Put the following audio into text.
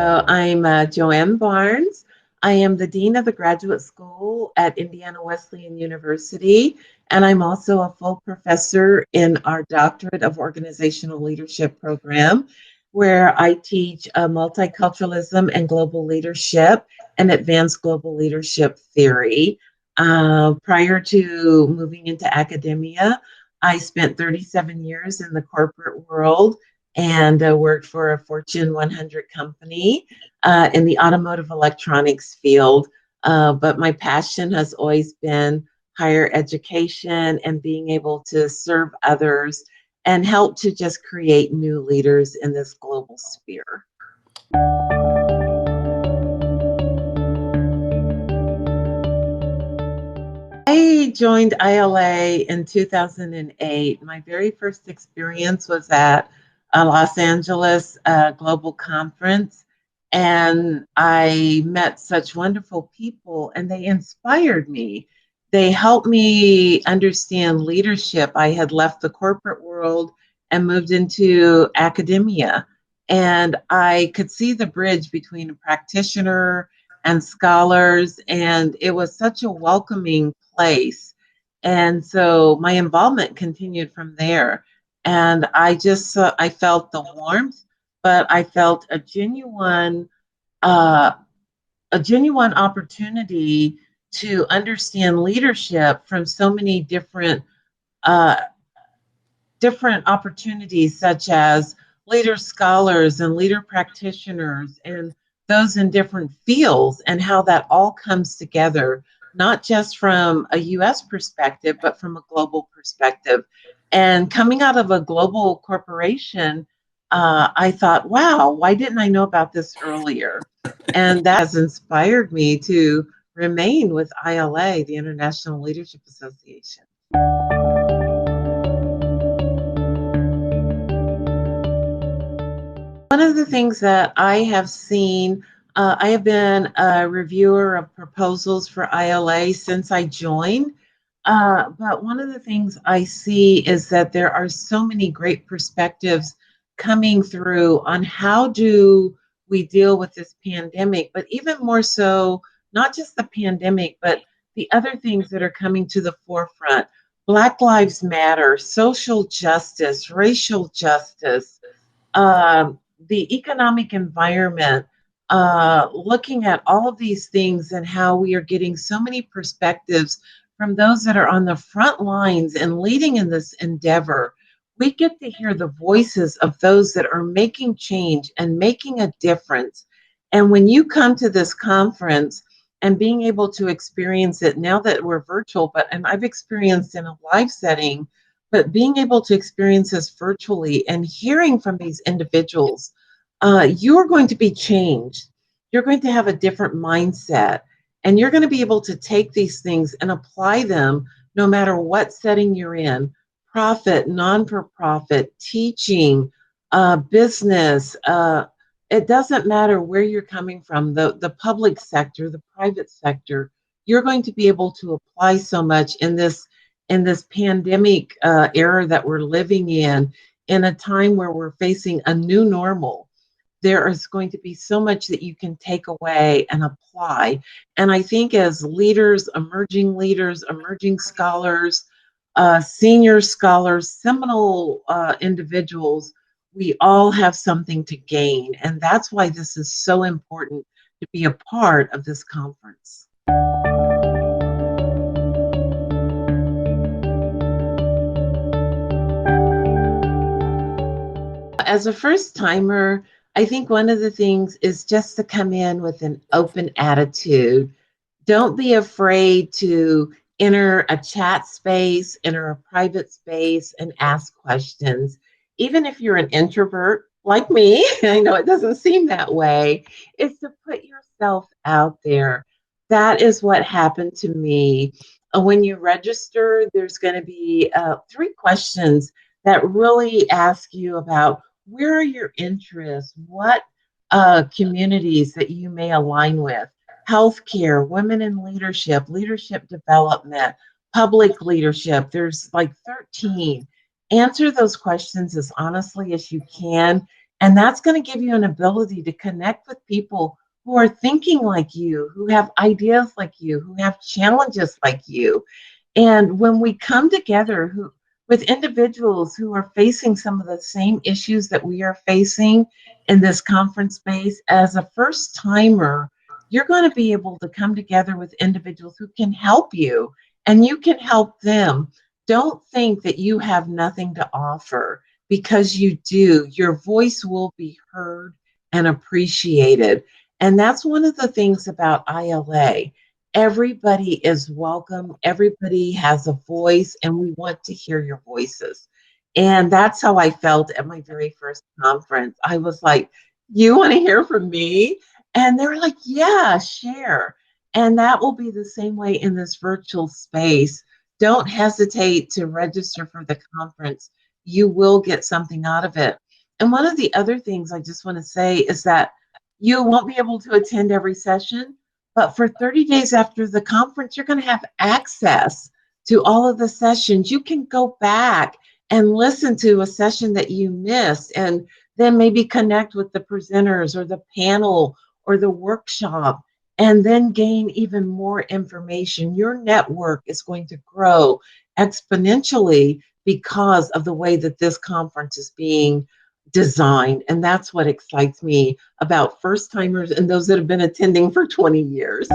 I'm Joanne Barnes. I am the Dean of the Graduate School at Indiana Wesleyan University, and I'm also a full professor in our Doctorate of Organizational Leadership program, where I teach multiculturalism and global leadership and advanced global leadership theory. Prior to moving into academia, I spent 37 years in the corporate world and worked for a Fortune 100 company in the automotive electronics field. But my passion has always been higher education and being able to serve others and help to just create new leaders in this global sphere. I joined ILA in 2008. My very first experience was at a Los Angeles Global Conference, and I met such wonderful people, and they inspired me. They helped me understand leadership. I had left the corporate world and moved into academia, and I could see the bridge between a practitioner and scholars, and it was such a welcoming place. And so my involvement continued from there. And I felt the warmth, but I felt uh, a genuine opportunity to understand leadership from so many uh, different opportunities, such as leader scholars and leader practitioners and those in different fields, and how that all comes together, not just from a US perspective, but from a global perspective. And coming out of a global corporation, I thought, wow, why didn't I know about this earlier? And that has inspired me to remain with ILA, the International Leadership Association. One of the things that I have seen, I have been a reviewer of proposals for ILA since I joined. But one of the things I see is that there are so many great perspectives coming through on how do we deal with this pandemic, but even more so, not just the pandemic, but the other things that are coming to the forefront. Black Lives Matter, social justice, racial justice, the economic environment, looking at all of these things and how we are getting so many perspectives from those that are on the front lines and leading in this endeavor. We get to hear the voices of those that are making change and making a difference. And when you come to this conference and being able to experience it now that we're virtual, and I've experienced in a live setting, but being able to experience this virtually and hearing from these individuals, you're going to be changed. You're going to have a different mindset, and you're going to be able to take these things and apply them no matter what setting you're in, profit, non for profit, teaching, business. It doesn't matter where you're coming from, the public sector, the private sector, you're going to be able to apply so much in this pandemic era that we're living in a time where we're facing a new normal. There is going to be so much that you can take away and apply. And I think as leaders, emerging scholars, senior scholars, seminal individuals, we all have something to gain. And that's why this is so important to be a part of this conference. As a first timer, I think one of the things is just to come in with an open attitude. Don't be afraid to enter a chat space, enter a private space, and ask questions. Even if you're an introvert like me, I know it doesn't seem that way, is to put yourself out there. That is what happened to me. When you register, there's going to be three questions that really ask you about where are your interests, what communities that you may align with, healthcare, women in leadership, leadership development, public leadership. There's like 13. Answer those questions as honestly as you can. And that's going to give you an ability to connect with people who are thinking like you, who have ideas like you, who have challenges like you. And when we come together with individuals who are facing some of the same issues that we are facing in this conference space, as a first timer, you're going to be able to come together with individuals who can help you and you can help them. Don't think that you have nothing to offer, because you do. Your voice will be heard and appreciated. And that's one of the things about ILA. Everybody is welcome, everybody has a voice, and we want to hear your voices. And that's how I felt at my very first conference. I was like, you want to hear from me? And they were like, yeah, share. And that will be the same way in this virtual space. Don't hesitate to register for the conference. You will get something out of it. And one of the other things I just want to say is that you won't be able to attend every session, but for 30 days after the conference, you're going to have access to all of the sessions. You can go back and listen to a session that you missed, and then maybe connect with the presenters or the panel or the workshop, and then gain even more information. Your network is going to grow exponentially because of the way that this conference is being designed. And that's what excites me about first timers and those that have been attending for 20 years.